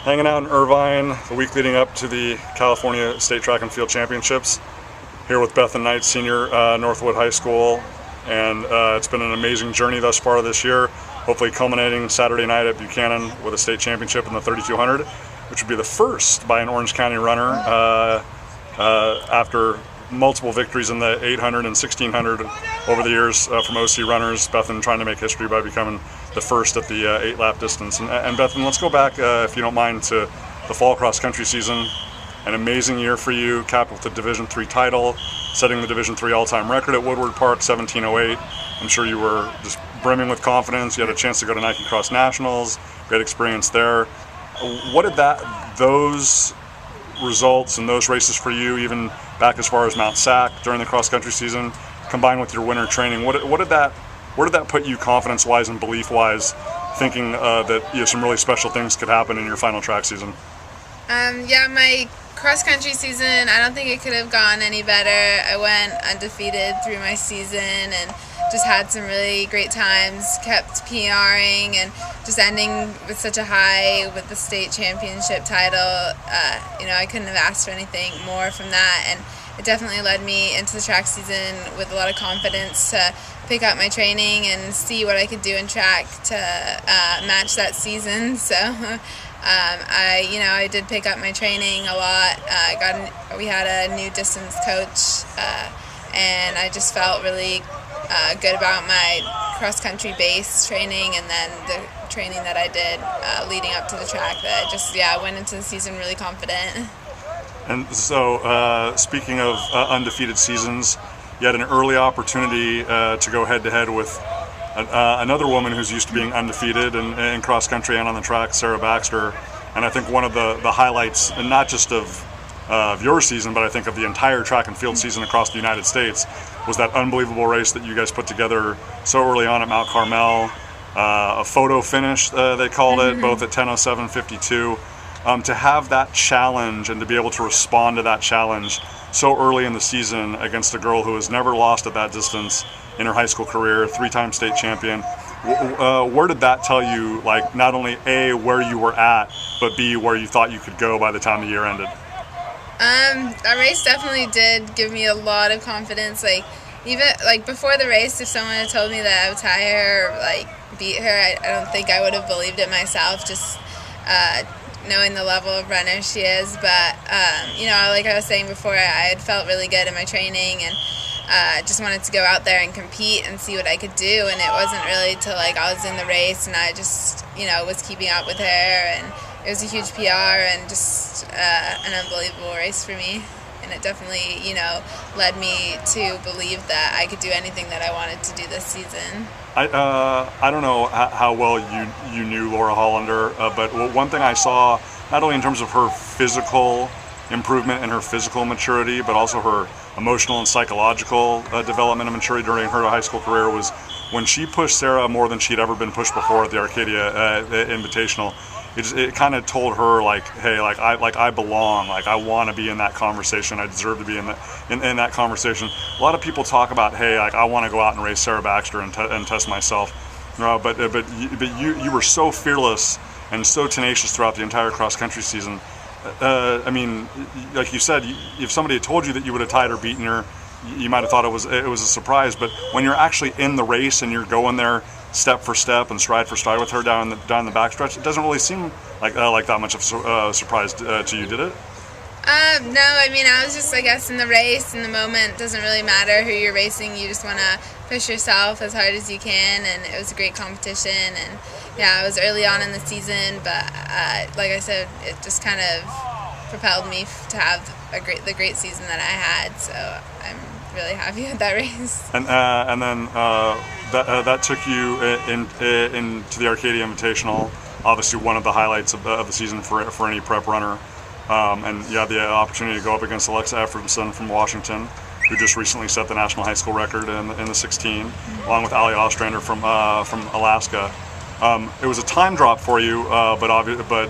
Hanging out in Irvine the week leading up to the California State Track and Field Championships. Here with Bethan Knight, senior, Northwood High School, and it's been an amazing journey thus far this year. Hopefully culminating Saturday night at Buchanan with a state championship in the 3200, which would be the first by an Orange County runner after multiple victories in the 800 and 1600 over the years from OC runners. Bethan trying to make history by becoming the first at the 8-lap distance. And Bethan, let's go back, if you don't mind, to the fall cross country season. An amazing year for you, capped with the Division III title, setting the Division III all-time record at Woodward Park, 17:08. I'm sure you were just brimming with confidence. You had a chance to go to Nike Cross Nationals, great experience there. What did those results and those races for you, even back as far as Mount Sac during the cross country season, combined with your winter training, where did that put you confidence-wise and belief-wise, thinking that some really special things could happen in your final track season? My cross-country season, I don't think it could have gone any better. I went undefeated through my season and just had some really great times, kept PRing, and just ending with such a high with the state championship title. I couldn't have asked for anything more from that, and it definitely led me into the track season with a lot of confidence to pick up my training and see what I could do in track to match that season. So I did pick up my training a lot. We had a new distance coach, and I just felt really good about my cross-country base training, and then the training that I did leading up to the track. That I went into the season really confident. And so, speaking of undefeated seasons, you had an early opportunity to go head-to-head with another woman who's used to being undefeated in cross-country and on the track, Sarah Baxter. And I think one of the highlights, and not just of your season, but I think of the entire track and field season across the United States, was that unbelievable race that you guys put together so early on at Mount Carmel. A photo finish, they called it, both at 10:07:52. To have that challenge and to be able to respond to that challenge so early in the season against a girl who has never lost at that distance in her high school career, 3-time state champion, where did that tell you, like, not only A, where you were at, but B, where you thought you could go by the time the year ended? That race definitely did give me a lot of confidence. Even before the race, if someone had told me that I would tie her or beat her, I don't think I would have believed it myself, just knowing the level of runner she is. But like I was saying before, I had felt really good in my training, and just wanted to go out there and compete and see what I could do. And it wasn't really till I was in the race and I just was keeping up with her, and it was a huge PR and just an unbelievable race for me. And it definitely led me to believe that I could do anything that I wanted to do this season. I don't know how well you knew Laura Hollander, but one thing I saw, not only in terms of her physical improvement and her physical maturity, but also her emotional and psychological development and maturity during her high school career, was when she pushed Sarah more than she'd ever been pushed before at the Arcadia Invitational. It kind of told her, hey, I belong, I want to be in that conversation, I deserve to be in that conversation. A lot of people talk about, hey, I want to go out and race Sarah Baxter and test myself, but you were so fearless and so tenacious throughout the entire cross country season. Like you said, if somebody had told you that you would have tied or beaten her, you might have thought it was a surprise. But when you're actually in the race and you're going there step for step and stride for stride with her down the backstretch, it doesn't really seem like that much of a surprise to you, did it? No, I was just, I guess, in the race, in the moment. It doesn't really matter who you're racing. You just want to push yourself as hard as you can, and it was a great competition. And yeah, it was early on in the season, but like I said, it just kind of propelled me to have the great season that I had. So I'm really happy with that race. And then that took you into the Arcadia Invitational, obviously one of the highlights of the season for any prep runner. And you had the opportunity to go up against Alexa Efferson from Washington, who just recently set the national high school record in the 16, along with Ali Ostrander from Alaska. It was a time drop for you, but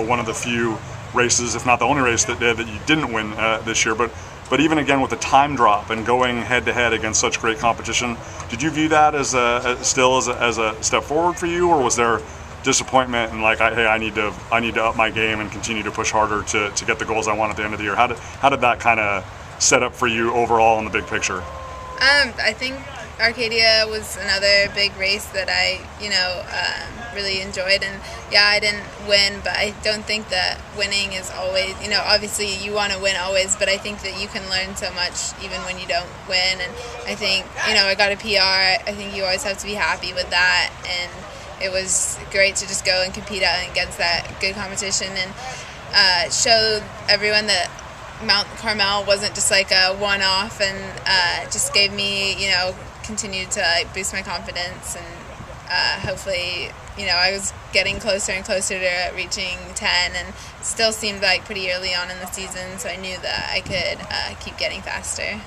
one of the few races, if not the only race that you didn't win this year. But even again with the time drop and going head to head against such great competition, did you view that as a step forward for you, or was there disappointment and like, hey, I need to up my game and continue to push harder to get the goals I want at the end of the year? How did that kind of set up for you overall in the big picture? I think Arcadia was another big race that I, really enjoyed. And yeah, I didn't win, but I don't think that winning is always, obviously you want to win always, but I think that you can learn so much even when you don't win. And I think, I got a PR. I think you always have to be happy with that. And it was great to just go and compete out against that good competition and show everyone that Mount Carmel wasn't just like a one-off, and just gave me, continued to boost my confidence, and hopefully, I was getting closer and closer to reaching 10, and still seemed like pretty early on in the season, so I knew that I could keep getting faster.